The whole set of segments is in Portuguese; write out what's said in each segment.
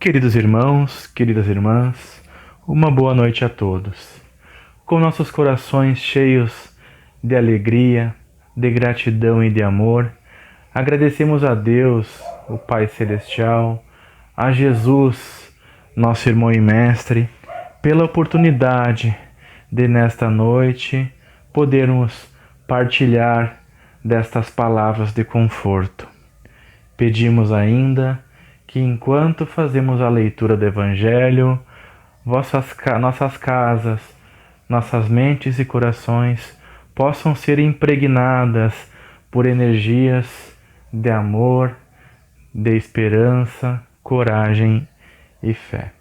Queridos irmãos, queridas irmãs, uma boa noite a todos. Com nossos corações cheios de alegria, de gratidão e de amor, agradecemos a Deus, o Pai Celestial, a Jesus, nosso irmão e mestre, pela oportunidade de nesta noite podermos partilhar destas palavras de conforto. Pedimos ainda que enquanto fazemos a leitura do Evangelho, nossas casas, nossas mentes e corações possam ser impregnadas por energias de amor, de esperança, coragem e fé.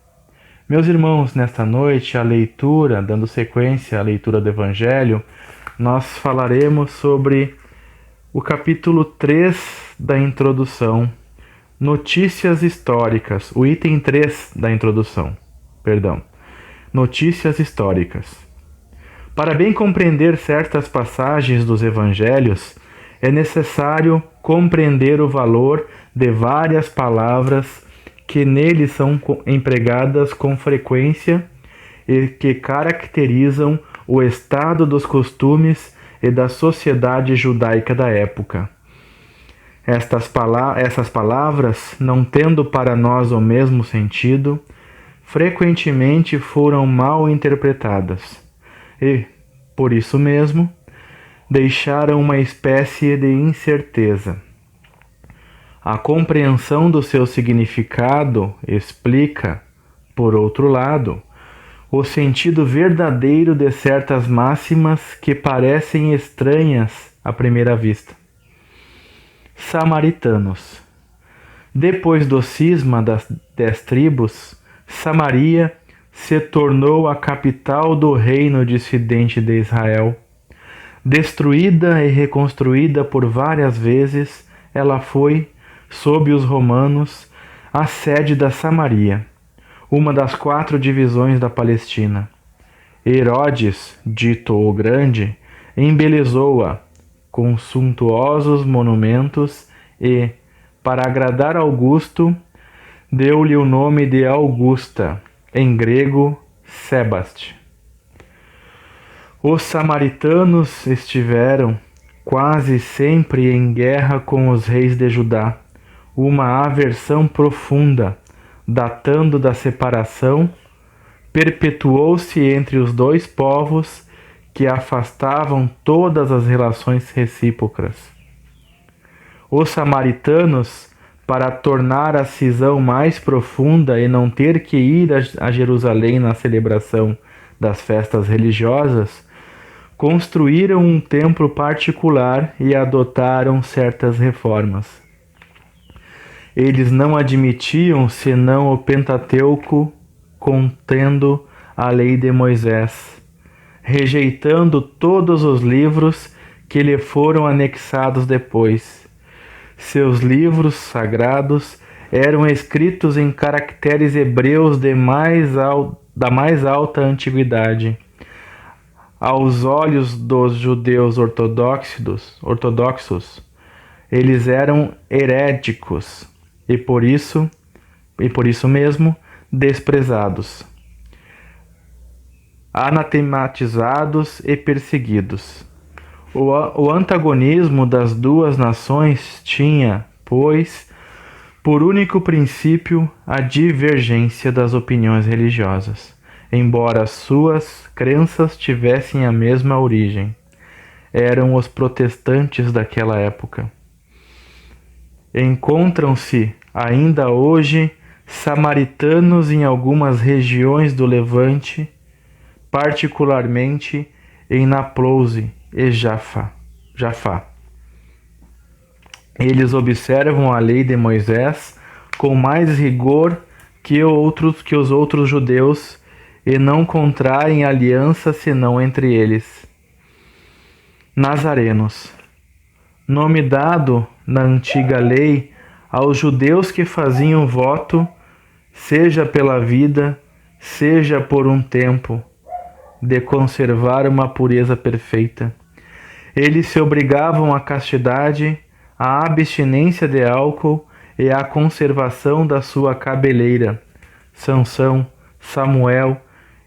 Meus irmãos, nesta noite, a leitura, dando sequência à leitura do Evangelho, nós falaremos sobre o capítulo 3 da introdução, Notícias históricas, o item 3 da introdução, Notícias históricas. Para bem compreender certas passagens dos evangelhos, é necessário compreender o valor de várias palavras que neles são empregadas com frequência e que caracterizam o estado dos costumes e da sociedade judaica da época. Essas palavras, não tendo para nós o mesmo sentido, frequentemente foram mal interpretadas e, por isso mesmo, deixaram uma espécie de incerteza. A compreensão do seu significado explica, por outro lado, o sentido verdadeiro de certas máximas que parecem estranhas à primeira vista. Samaritanos. Depois do cisma das 10 tribos, Samaria se tornou a capital do reino dissidente de Israel. Destruída e reconstruída por várias vezes, ela foi, sob os romanos, a sede da Samaria, uma das 4 divisões da Palestina. Herodes, dito o Grande, embelezou-a com suntuosos monumentos e, para agradar Augusto, deu-lhe o nome de Augusta, em grego, Sebaste. Os samaritanos estiveram quase sempre em guerra com os reis de Judá, uma aversão profunda, datando da separação, perpetuou-se entre os dois povos que afastavam todas as relações recíprocas. Os samaritanos, para tornar a cisão mais profunda e não ter que ir a Jerusalém na celebração das festas religiosas, construíram um templo particular e adotaram certas reformas. Eles não admitiam senão o Pentateuco contendo a lei de Moisés, rejeitando todos os livros que lhe foram anexados depois. Seus livros sagrados eram escritos em caracteres hebreus da mais alta antiguidade. Aos olhos dos judeus ortodoxos, eles eram heréticos e por isso mesmo desprezados, anatematizados e perseguidos. O antagonismo das duas nações tinha, pois, por único princípio a divergência das opiniões religiosas, embora suas crenças tivessem a mesma origem. Eram os protestantes daquela época. Encontram-se ainda hoje samaritanos em algumas regiões do Levante, particularmente em Naplouse e Jafá. Eles observam a lei de Moisés com mais rigor que os outros judeus e não contraem aliança senão entre eles. Nazarenos. Nome dado na antiga lei aos judeus que faziam voto, seja pela vida, seja por um tempo, de conservar uma pureza perfeita. Eles se obrigavam à castidade, à abstinência de álcool e à conservação da sua cabeleira, Sansão, Samuel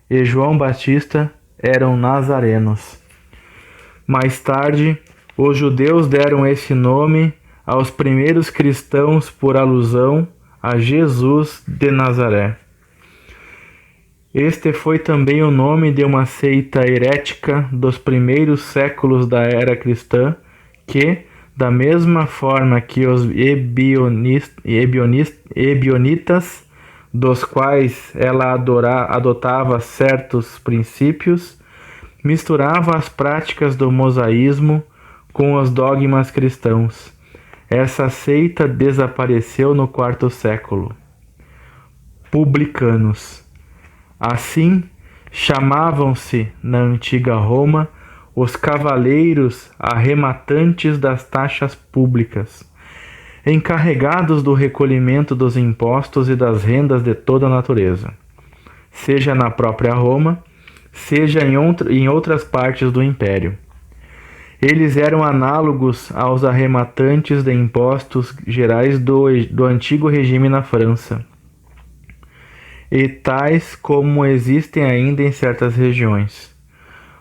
e João Batista eram nazarenos. Mais tarde, os judeus deram esse nome aos primeiros cristãos por alusão a Jesus de Nazaré. Este foi também o nome de uma seita herética dos primeiros séculos da era cristã, que, da mesma forma que os ebionitas, dos quais ela adotava certos princípios, misturava as práticas do mosaísmo com os dogmas cristãos. Essa seita desapareceu no IV século. Publicanos. Assim, chamavam-se na antiga Roma os cavaleiros arrematantes das taxas públicas, encarregados do recolhimento dos impostos e das rendas de toda a natureza, seja na própria Roma, seja em outras partes do império. Eles eram análogos aos arrematantes de impostos gerais do antigo regime na França, e tais como existem ainda em certas regiões.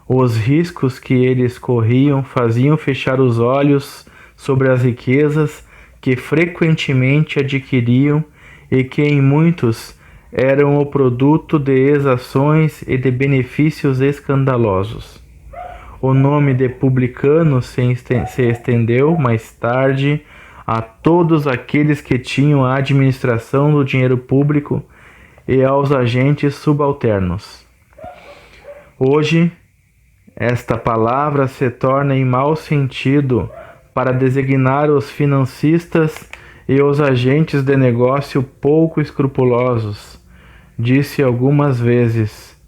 Os riscos que eles corriam faziam fechar os olhos sobre as riquezas que frequentemente adquiriam e que em muitos eram o produto de exações e de benefícios escandalosos. O nome de publicano se estendeu mais tarde a todos aqueles que tinham a administração do dinheiro público e aos agentes subalternos. Hoje, esta palavra se torna em mau sentido para designar os financistas e os agentes de negócio pouco escrupulosos. Disse algumas vezes: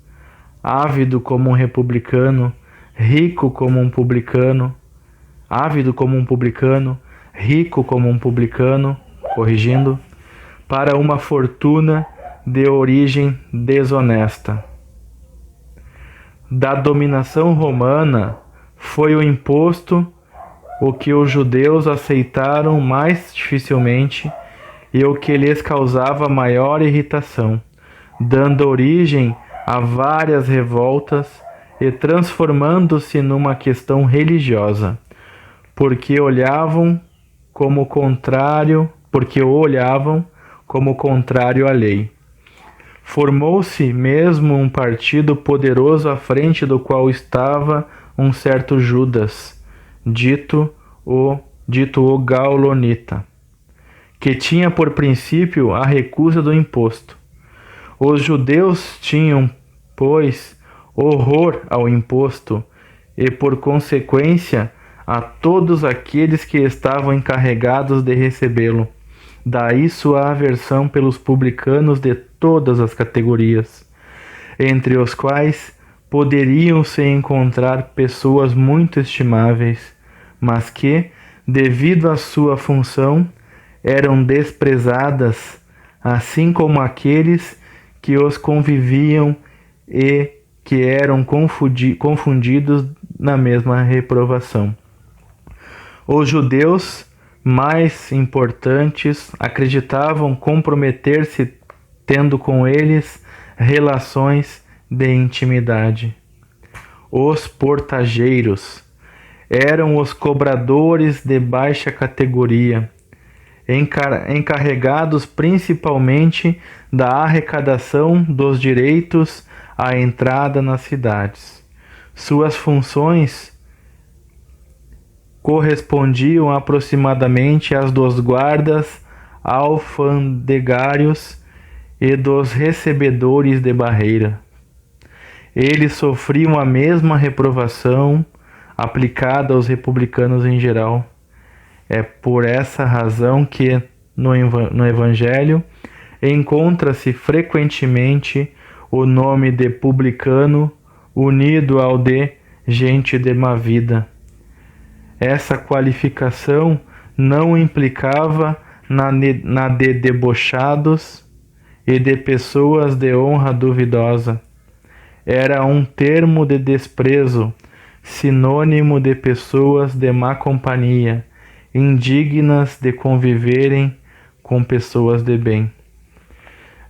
ávido como um republicano, rico como um publicano, ávido como um publicano, rico como um publicano, corrigindo, para uma fortuna de origem desonesta. Da dominação romana foi o imposto o que os judeus aceitaram mais dificilmente e o que lhes causava maior irritação, dando origem a várias revoltas e transformando-se numa questão religiosa, porque o olhavam como contrário à lei. Formou-se mesmo um partido poderoso à frente do qual estava um certo Judas, dito o Gaulonita, que tinha por princípio a recusa do imposto. Os judeus tinham, pois, horror ao imposto e, por consequência, a todos aqueles que estavam encarregados de recebê-lo. Daí sua aversão pelos publicanos de todas as categorias, entre os quais poderiam-se encontrar pessoas muito estimáveis, mas que, devido à sua função, eram desprezadas, assim como aqueles que os conviviam e que eram confundidos na mesma reprovação. Os judeus mais importantes acreditavam comprometer-se tendo com eles relações de intimidade. Os portageiros eram os cobradores de baixa categoria, encarregados principalmente da arrecadação dos direitos à entrada nas cidades. Suas funções correspondiam aproximadamente às dos guardas alfandegários e dos recebedores de barreira. Eles sofriam a mesma reprovação aplicada aos republicanos em geral. É por essa razão que no Evangelho encontra-se frequentemente o nome de publicano unido ao de gente de má vida. Essa qualificação não implicava na de debochados e de pessoas de honra duvidosa. Era um termo de desprezo, sinônimo de pessoas de má companhia, indignas de conviverem com pessoas de bem.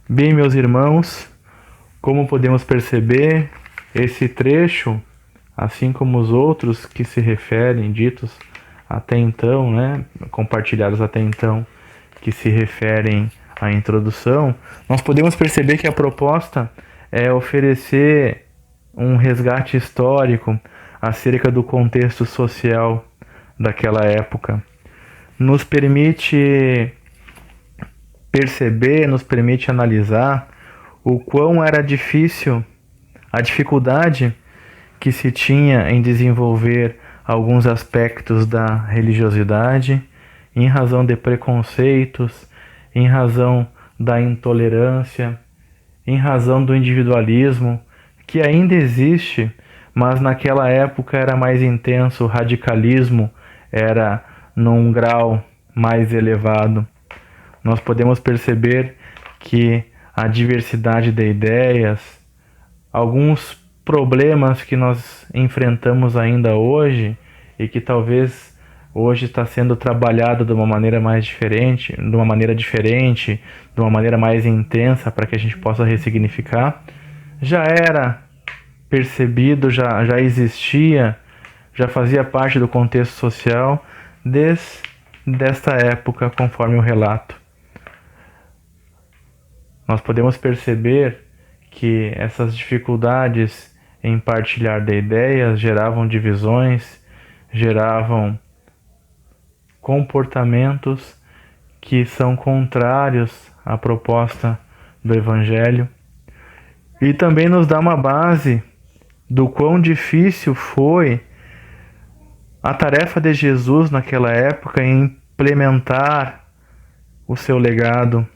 Bem, meus irmãos, como podemos perceber, esse trecho, assim como os outros que se referem, ditos até então, né, compartilhados até então, que se referem à introdução, nós podemos perceber que a proposta é oferecer um resgate histórico acerca do contexto social daquela época. Nos permite perceber, nos permite analisar o quão era difícil, a dificuldade que se tinha em desenvolver alguns aspectos da religiosidade, em razão de preconceitos, em razão da intolerância, em razão do individualismo, que ainda existe, mas naquela época era mais intenso, o radicalismo era num grau mais elevado. Nós podemos perceber que a diversidade de ideias, alguns problemas que nós enfrentamos ainda hoje e que talvez hoje está sendo trabalhado de uma maneira mais diferente, de uma maneira mais intensa para que a gente possa ressignificar, já era percebido, já existia, já fazia parte do contexto social desta época, conforme o relato. Nós podemos perceber que essas dificuldades em partilhar de ideias geravam divisões, geravam comportamentos que são contrários à proposta do Evangelho, e também nos dá uma base do quão difícil foi a tarefa de Jesus naquela época em implementar o seu legado,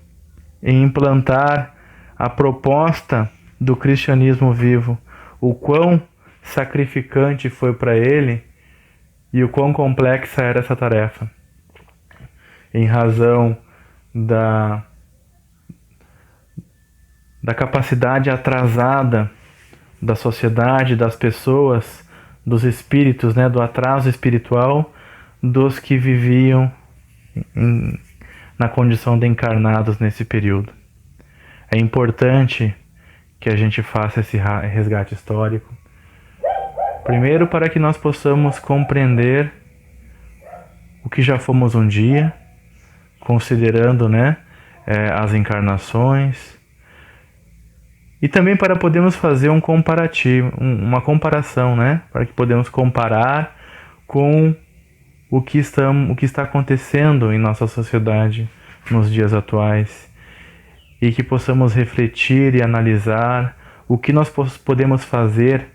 em implantar a proposta do cristianismo vivo, o quão sacrificante foi para ele e o quão complexa era essa tarefa. Em razão da capacidade atrasada da sociedade, das pessoas, dos espíritos, né, do atraso espiritual dos que viviam na condição de encarnados nesse período. É importante que a gente faça esse resgate histórico, primeiro para que nós possamos compreender o que já fomos um dia, considerando, né, as encarnações, e também para podermos fazer um comparativo, uma comparação, né, para que podemos comparar com o que está acontecendo em nossa sociedade nos dias atuais, e que possamos refletir e analisar o que nós podemos fazer,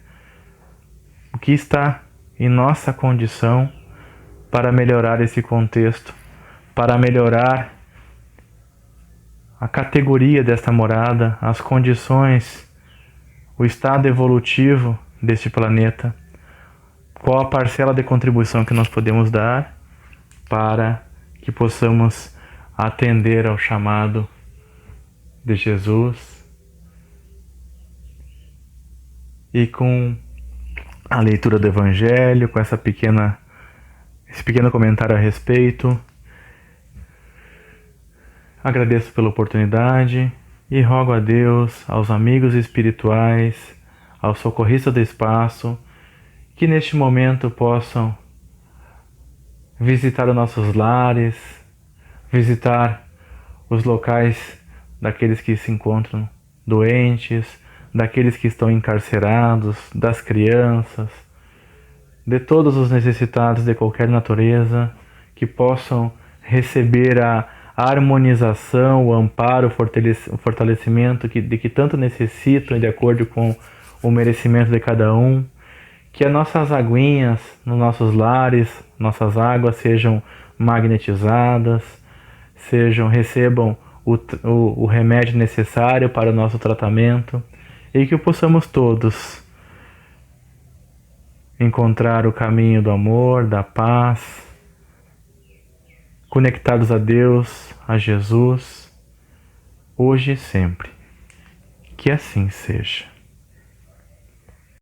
o que está em nossa condição para melhorar esse contexto, para melhorar a categoria desta morada, as condições, o estado evolutivo deste planeta. Qual a parcela de contribuição que nós podemos dar para que possamos atender ao chamado de Jesus, e com a leitura do Evangelho, com esse pequeno comentário a respeito, agradeço pela oportunidade e rogo a Deus, aos amigos espirituais, aos socorristas do espaço, que neste momento possam visitar os nossos lares, visitar os locais daqueles que se encontram doentes, daqueles que estão encarcerados, das crianças, de todos os necessitados de qualquer natureza, que possam receber a harmonização, o amparo, o fortalecimento de que tanto necessitam, de acordo com o merecimento de cada um. Que as nossas aguinhas nos nossos lares, nossas águas sejam magnetizadas, recebam o remédio necessário para o nosso tratamento, e que possamos todos encontrar o caminho do amor, da paz, conectados a Deus, a Jesus, hoje e sempre. Que assim seja.